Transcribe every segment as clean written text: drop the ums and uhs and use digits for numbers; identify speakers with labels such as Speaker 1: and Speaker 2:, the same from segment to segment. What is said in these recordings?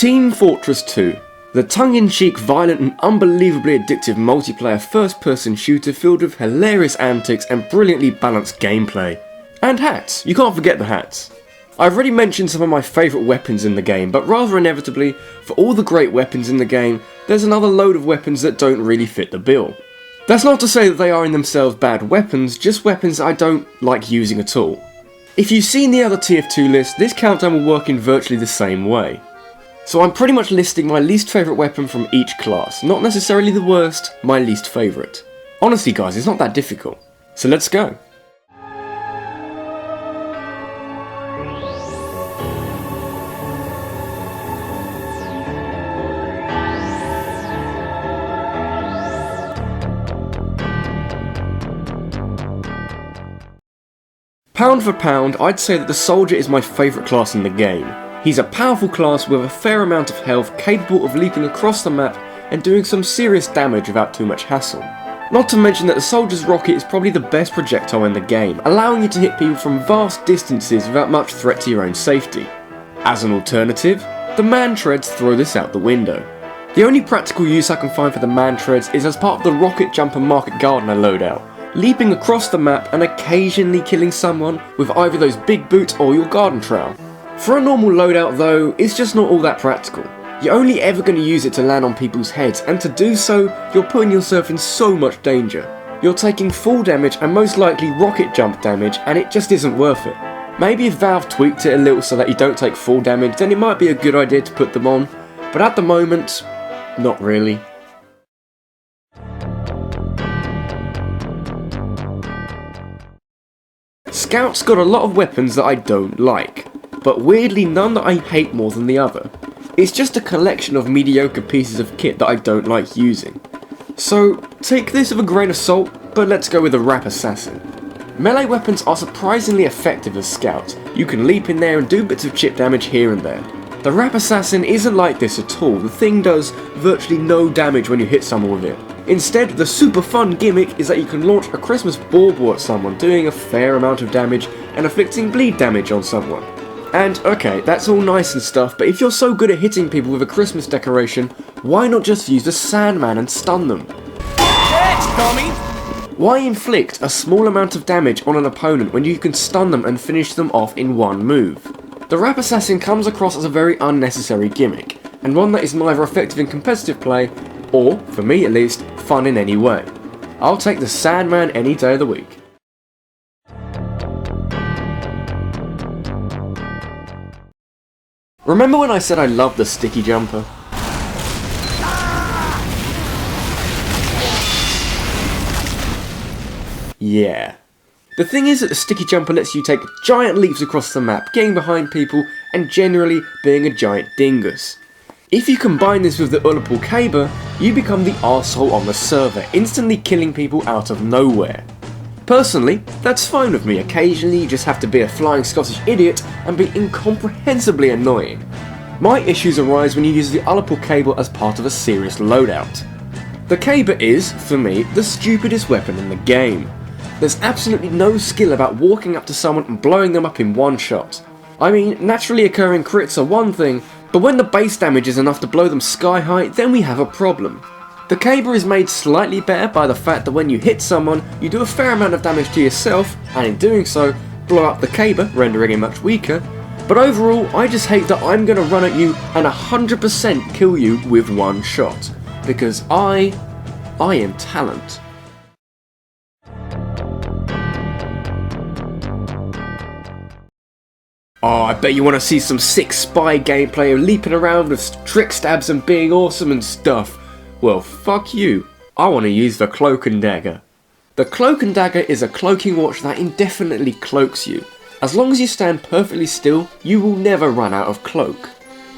Speaker 1: Team Fortress 2, the tongue-in-cheek, violent and unbelievably addictive multiplayer first-person shooter filled with hilarious antics and brilliantly balanced gameplay. And hats, you can't forget the hats. I've already mentioned some of my favourite weapons in the game, but rather inevitably, for all the great weapons in the game, there's another load of weapons that don't really fit the bill. That's not to say that they are in themselves bad weapons, just weapons I don't like using at all. If you've seen the other TF2 list, this countdown will work in virtually the same way. So I'm pretty much listing my least favourite weapon from each class, not necessarily the worst, my least favourite. Honestly guys, it's not that difficult. So let's go. Pound for pound, I'd say that the soldier is my favourite class in the game. He's a powerful class with a fair amount of health, capable of leaping across the map and doing some serious damage without too much hassle. Not to mention that the soldier's rocket is probably the best projectile in the game, allowing you to hit people from vast distances without much threat to your own safety. As an alternative, the man treads throw this out the window. The only practical use I can find for the man treads is as part of the rocket jumper market gardener loadout, leaping across the map and occasionally killing someone with either those big boots or your garden trowel. For a normal loadout though, it's just not all that practical. You're only ever going to use it to land on people's heads, and to do so, you're putting yourself in so much danger. You're taking full damage and most likely rocket jump damage, and it just isn't worth it. Maybe if Valve tweaked it a little so that you don't take full damage, then it might be a good idea to put them on, but at the moment, not really. Scout's got a lot of weapons that I don't like, but weirdly none that I hate more than the other. It's just a collection of mediocre pieces of kit that I don't like using. So take this with a grain of salt, but let's go with the Rap Assassin. Melee weapons are surprisingly effective as Scout. You can leap in there and do bits of chip damage here and there. The Rap Assassin isn't like this at all. The thing does virtually no damage when you hit someone with it. Instead, the super fun gimmick is that you can launch a Christmas bauble at someone, doing a fair amount of damage and inflicting bleed damage on someone. And okay, that's all nice and stuff, but if you're so good at hitting people with a Christmas decoration, why not just use the Sandman and stun them?
Speaker 2: Catch, dummy!
Speaker 1: Why inflict a small amount of damage on an opponent when you can stun them and finish them off in one move? The Rap Assassin comes across as a very unnecessary gimmick, and one that is neither effective in competitive play, or, for me at least, fun in any way. I'll take the Sandman any day of the week. Remember when I said I loved the sticky jumper? Yeah. The thing is that the sticky jumper lets you take giant leaps across the map, getting behind people and generally being a giant dingus. If you combine this with the Ullapul Caber, you become the arsehole on the server, instantly killing people out of nowhere. Personally, that's fine with me. Occasionally you just have to be a flying Scottish idiot and be incomprehensibly annoying. My issues arise when you use the Ullapul Caber as part of a serious loadout. The Caber is, for me, the stupidest weapon in the game. There's absolutely no skill about walking up to someone and blowing them up in one shot. I mean, naturally occurring crits are one thing, but when the base damage is enough to blow them sky high, then we have a problem. The Caber is made slightly better by the fact that when you hit someone, you do a fair amount of damage to yourself, and in doing so, blow up the Caber, rendering it much weaker. But overall, I just hate that I'm going to run at you and 100% kill you with one shot. Because I am talent. Oh, I bet you want to see some sick spy gameplay of leaping around with trick stabs and being awesome and stuff. Well, fuck you. I want to use the Cloak and Dagger. The Cloak and Dagger is a cloaking watch that indefinitely cloaks you. As long as you stand perfectly still, you will never run out of cloak.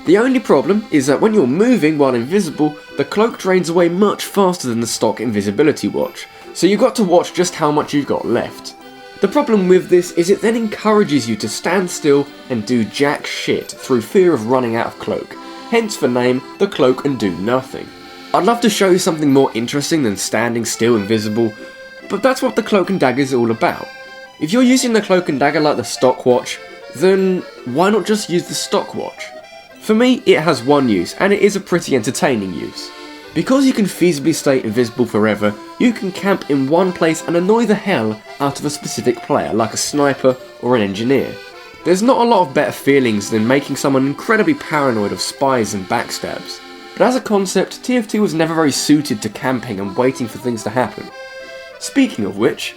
Speaker 1: The only problem is that when you're moving while invisible, the cloak drains away much faster than the stock invisibility watch, so you've got to watch just how much you've got left. The problem with this is it then encourages you to stand still and do jack shit through fear of running out of cloak, hence the name, the Cloak and Do Nothing. I'd love to show you something more interesting than standing still invisible, but that's what the Cloak and Dagger is all about. If you're using the Cloak and Dagger like the stock watch, then why not just use the stock watch? For me, it has one use, and it is a pretty entertaining use. Because you can feasibly stay invisible forever, you can camp in one place and annoy the hell out of a specific player, like a sniper or an engineer. There's not a lot of better feelings than making someone incredibly paranoid of spies and backstabs. But as a concept, TF2 was never very suited to camping and waiting for things to happen. Speaking of which...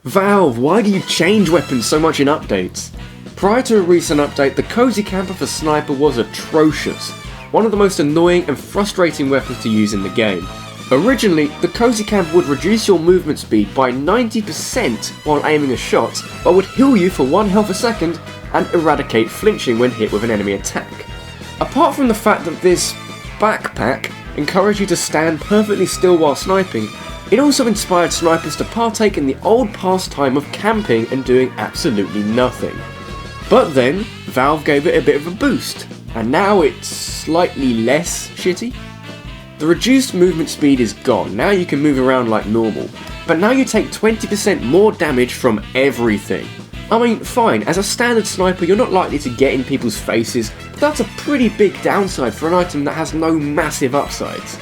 Speaker 1: Valve, why do you change weapons so much in updates? Prior to a recent update, the Cosy Camp for Sniper was atrocious. One of the most annoying and frustrating weapons to use in the game. Originally, the Cosy Camp would reduce your movement speed by 90% while aiming a shot, but would heal you for 1 health a second and eradicate flinching when hit with an enemy attack. Apart from the fact that this backpack encouraged you to stand perfectly still while sniping, it also inspired snipers to partake in the old pastime of camping and doing absolutely nothing. But then, Valve gave it a bit of a boost, and now it's slightly less shitty. The reduced movement speed is gone, now you can move around like normal, but now you take 20% more damage from everything. I mean, fine, as a standard sniper you're not likely to get in people's faces, but that's a pretty big downside for an item that has no massive upsides.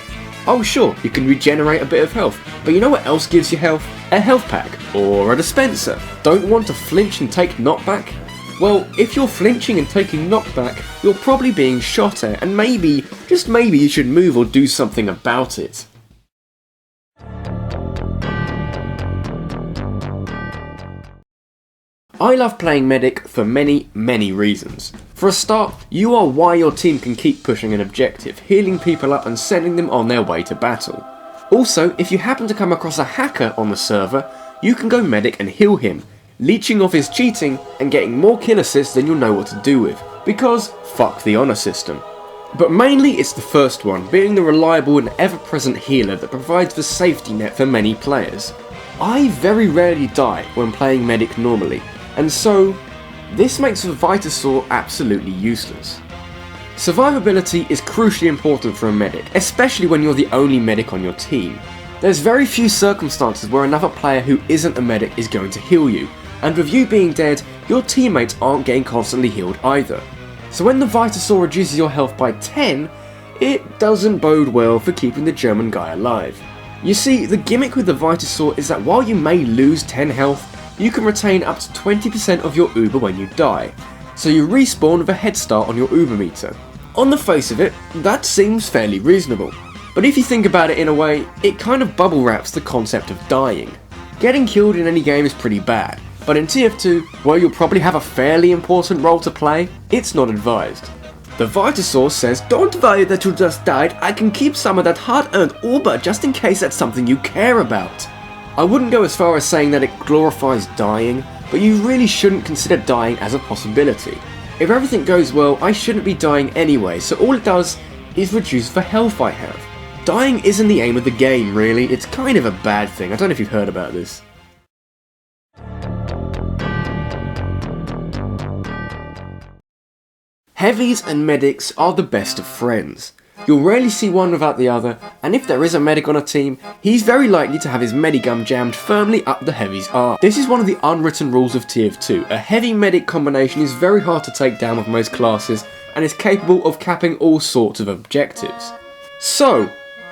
Speaker 1: Oh sure, you can regenerate a bit of health, but you know what else gives you health? A health pack, or a dispenser. Don't want to flinch and take knockback? Well, if you're flinching and taking knockback, you're probably being shot at, and maybe, just maybe you should move or do something about it. I love playing Medic for many, many reasons. For a start, you are why your team can keep pushing an objective, healing people up and sending them on their way to battle. Also, if you happen to come across a hacker on the server, you can go Medic and heal him, leeching off his cheating and getting more kill assists than you'll know what to do with, because fuck the honour system. But mainly it's the first one, being the reliable and ever-present healer that provides the safety net for many players. I very rarely die when playing Medic normally, and so this makes the Vitasaur absolutely useless. Survivability is crucially important for a medic, especially when you're the only medic on your team. There's very few circumstances where another player who isn't a medic is going to heal you, and with you being dead, your teammates aren't getting constantly healed either. So when the Vitasaur reduces your health by 10, it doesn't bode well for keeping the German guy alive. You see, the gimmick with the Vitasaur is that while you may lose 10 health, you can retain up to 20% of your Uber when you die, so you respawn with a head start on your Uber meter. On the face of it, that seems fairly reasonable, but if you think about it in a way, it kind of bubble wraps the concept of dying. Getting killed in any game is pretty bad, but in TF2, where you'll probably have a fairly important role to play, it's not advised. The Vitasaur says, "Don't worry that you just died, I can keep some of that hard-earned Uber just in case that's something you care about." I wouldn't go as far as saying that it glorifies dying, but you really shouldn't consider dying as a possibility. If everything goes well, I shouldn't be dying anyway, so all it does is reduce the health I have. Dying isn't the aim of the game, really, it's kind of a bad thing. I don't know if you've heard about this. Heavies and medics are the best of friends. You'll rarely see one without the other, and if there is a medic on a team, he's very likely to have his medigun jammed firmly up the heavy's arse. This is one of the unwritten rules of TF2. A heavy medic combination is very hard to take down with most classes, and is capable of capping all sorts of objectives. So,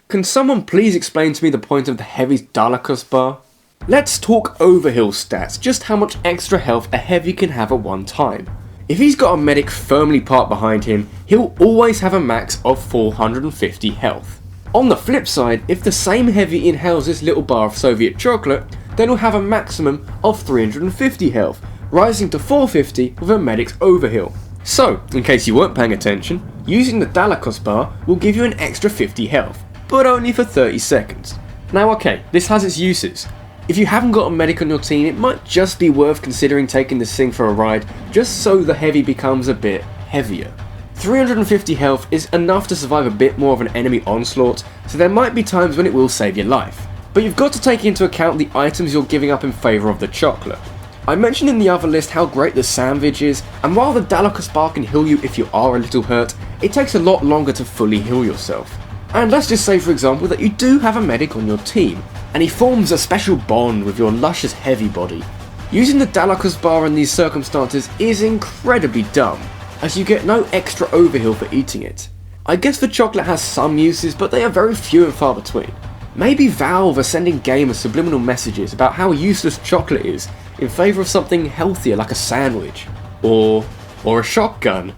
Speaker 1: can someone please explain to me the point of the heavy's Dalakos bar? Let's talk overheal stats, just how much extra health a heavy can have at one time. If he's got a medic firmly parked behind him, he'll always have a max of 450 health. On the flip side, if the same heavy inhales this little bar of Soviet chocolate, then he'll have a maximum of 350 health, rising to 450 with a medic's overheal. So, in case you weren't paying attention, using the Dalakos bar will give you an extra 50 health, but only for 30 seconds. Now okay, this has its uses. If you haven't got a medic on your team, it might just be worth considering taking this thing for a ride, just so the heavy becomes a bit heavier. 350 health is enough to survive a bit more of an enemy onslaught, so there might be times when it will save your life. But you've got to take into account the items you're giving up in favour of the chocolate. I mentioned in the other list how great the sandwich is, and while the Dalakos bar can heal you if you are a little hurt, it takes a lot longer to fully heal yourself. And let's just say for example that you do have a medic on your team, and he forms a special bond with your luscious heavy body. Using the Dalacus bar in these circumstances is incredibly dumb, as you get no extra overheal for eating it. I guess the chocolate has some uses, but they are very few and far between. Maybe Valve are sending gamers subliminal messages about how useless chocolate is in favour of something healthier like a sandwich. Or a shotgun.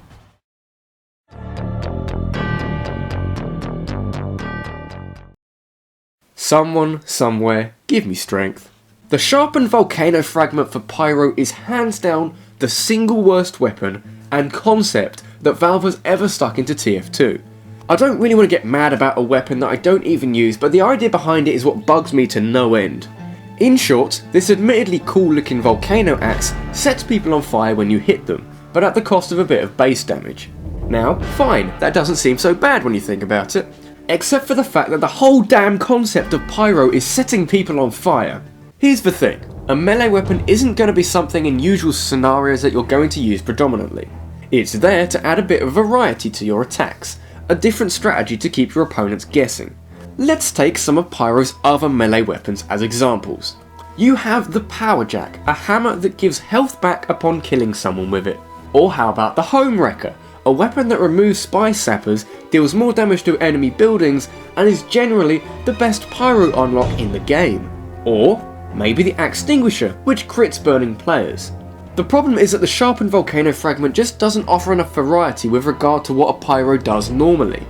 Speaker 1: Someone, somewhere, give me strength. The sharpened volcano fragment for Pyro is hands down the single worst weapon and concept that Valve has ever stuck into TF2. I don't really want to get mad about a weapon that I don't even use, but the idea behind it is what bugs me to no end. In short, this admittedly cool looking volcano axe sets people on fire when you hit them, but at the cost of a bit of base damage. Now, fine, that doesn't seem so bad when you think about it, except for the fact that the whole damn concept of Pyro is setting people on fire. Here's the thing, a melee weapon isn't going to be something in usual scenarios that you're going to use predominantly. It's there to add a bit of variety to your attacks, a different strategy to keep your opponents guessing. Let's take some of Pyro's other melee weapons as examples. You have the Power Jack, a hammer that gives health back upon killing someone with it. Or how about the Home Wrecker, a weapon that removes spy sappers, deals more damage to enemy buildings, and is generally the best Pyro unlock in the game. Or maybe the Axe Extinguisher, which crits burning players. The problem is that the sharpened volcano fragment just doesn't offer enough variety with regard to what a Pyro does normally.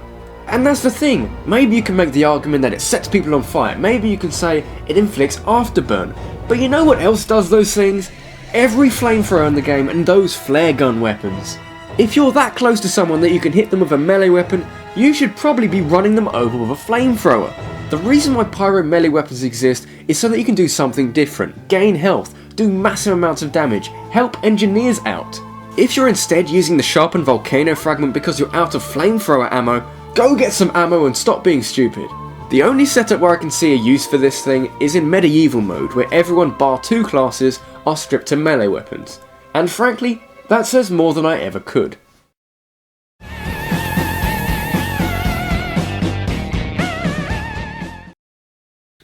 Speaker 1: And that's the thing, maybe you can make the argument that it sets people on fire, maybe you can say it inflicts afterburn, but you know what else does those things? Every flamethrower in the game and those flare gun weapons. If you're that close to someone that you can hit them with a melee weapon, you should probably be running them over with a flamethrower. The reason why Pyro melee weapons exist is so that you can do something different, gain health, do massive amounts of damage, help engineers out. If you're instead using the sharpened volcano fragment because you're out of flamethrower ammo, go get some ammo and stop being stupid. The only setup where I can see a use for this thing is in medieval mode, where everyone bar 2 classes are stripped to melee weapons. And frankly, that says more than I ever could.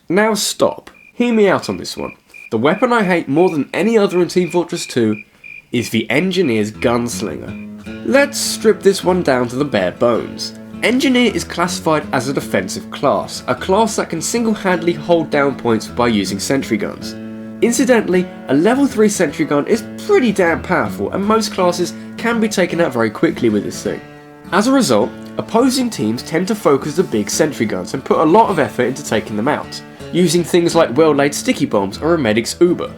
Speaker 1: Now stop. Hear me out on this one. The weapon I hate more than any other in Team Fortress 2 is the Engineer's Gunslinger. Let's strip this one down to the bare bones. Engineer is classified as a defensive class, a class that can single-handedly hold down points by using sentry guns. Incidentally, a level 3 sentry gun is pretty damn powerful and most classes can be taken out very quickly with this thing. As a result, opposing teams tend to focus the big sentry guns and put a lot of effort into taking them out, using things like well-laid sticky bombs or a medic's Uber.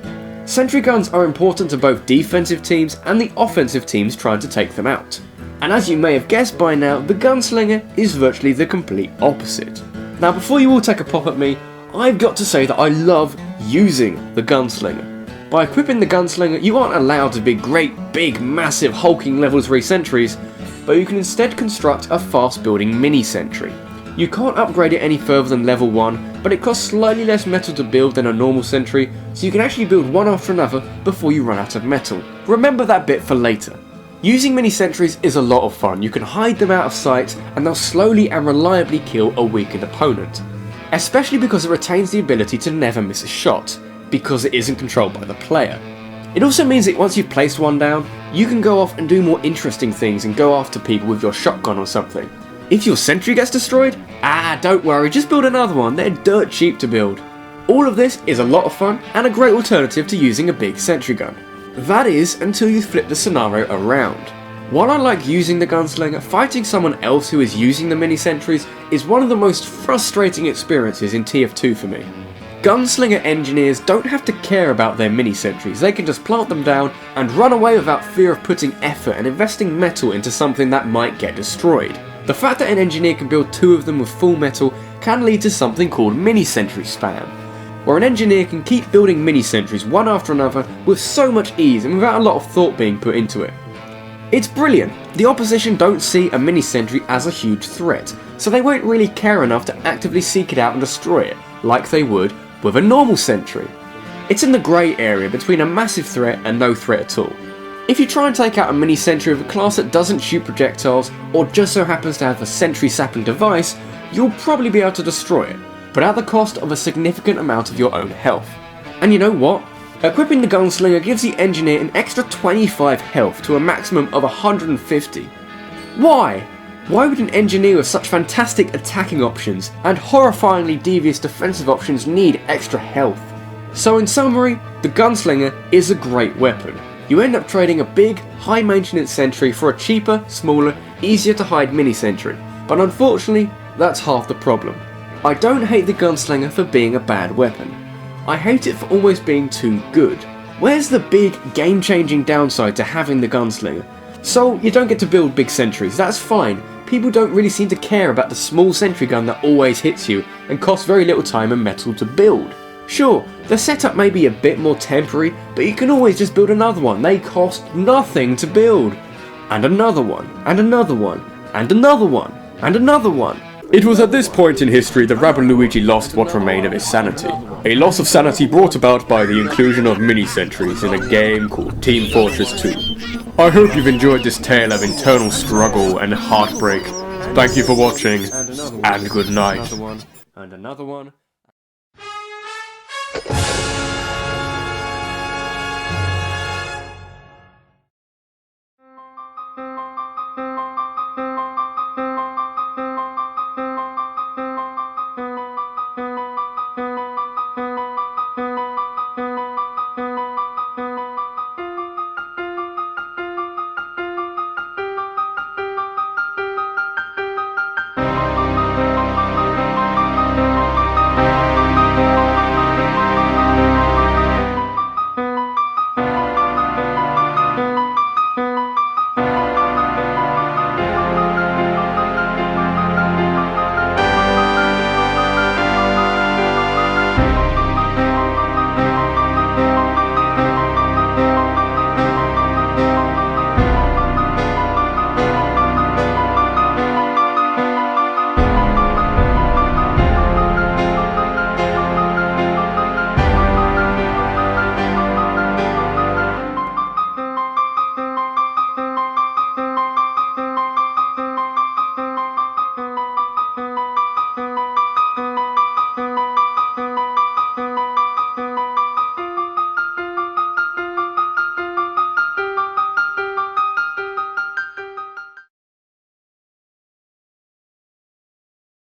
Speaker 1: Sentry guns are important to both defensive teams and the offensive teams trying to take them out. And as you may have guessed by now, the Gunslinger is virtually the complete opposite. Now before you all take a pop at me, I've got to say that I love using the Gunslinger. By equipping the Gunslinger, you aren't allowed to be great, big, massive, hulking level 3 sentries, but you can instead construct a fast building mini sentry. You can't upgrade it any further than level 1, but it costs slightly less metal to build than a normal sentry, so you can actually build one after another before you run out of metal. Remember that bit for later. Using mini sentries is a lot of fun. You can hide them out of sight and they'll slowly and reliably kill a weakened opponent. Especially because it retains the ability to never miss a shot, because it isn't controlled by the player. It also means that once you've placed one down, you can go off and do more interesting things and go after people with your shotgun or something. If your sentry gets destroyed, don't worry, just build another one, they're dirt cheap to build. All of this is a lot of fun and a great alternative to using a big sentry gun. That is, until you flip the scenario around. While I like using the Gunslinger, fighting someone else who is using the mini sentries is one of the most frustrating experiences in TF2 for me. Gunslinger engineers don't have to care about their mini sentries, they can just plant them down and run away without fear of putting effort and investing metal into something that might get destroyed. The fact that an engineer can build 2 of them with full metal can lead to something called mini sentry spam, where an engineer can keep building mini sentries one after another with so much ease and without a lot of thought being put into it. It's brilliant. The opposition don't see a mini sentry as a huge threat, so they won't really care enough to actively seek it out and destroy it, like they would with a normal sentry. It's in the grey area between a massive threat and no threat at all. If you try and take out a mini sentry with a class that doesn't shoot projectiles, or just so happens to have a sentry sapping device, you'll probably be able to destroy it, but at the cost of a significant amount of your own health. And you know what? Equipping the Gunslinger gives the Engineer an extra 25 health to a maximum of 150. Why? Why would an Engineer with such fantastic attacking options and horrifyingly devious defensive options need extra health? So in summary, the Gunslinger is a great weapon. You end up trading a big, high maintenance sentry for a cheaper, smaller, easier to hide mini sentry, but unfortunately, that's half the problem. I don't hate the Gunslinger for being a bad weapon. I hate it for almost being too good. Where's the big, game-changing downside to having the Gunslinger? So, you don't get to build big sentries, that's fine. People don't really seem to care about the small sentry gun that always hits you and costs very little time and metal to build. Sure, the setup may be a bit more temporary, but you can always just build another one. They cost nothing to build. And another one, and another one, and another one, and another one. It was at this point in history that rabbidluigi lost what remained of his sanity. A loss of sanity brought about by the inclusion of mini-sentries in a game called Team Fortress 2. I hope you've enjoyed this tale of internal struggle and heartbreak. Thank you for watching, and good night.
Speaker 2: And another one.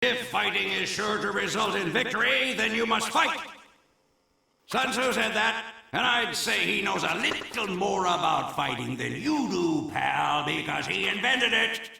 Speaker 3: If fighting is sure to result in victory, then you must fight. Sun Tzu said that, and I'd say he knows a little more about fighting than you do, pal, because he invented it.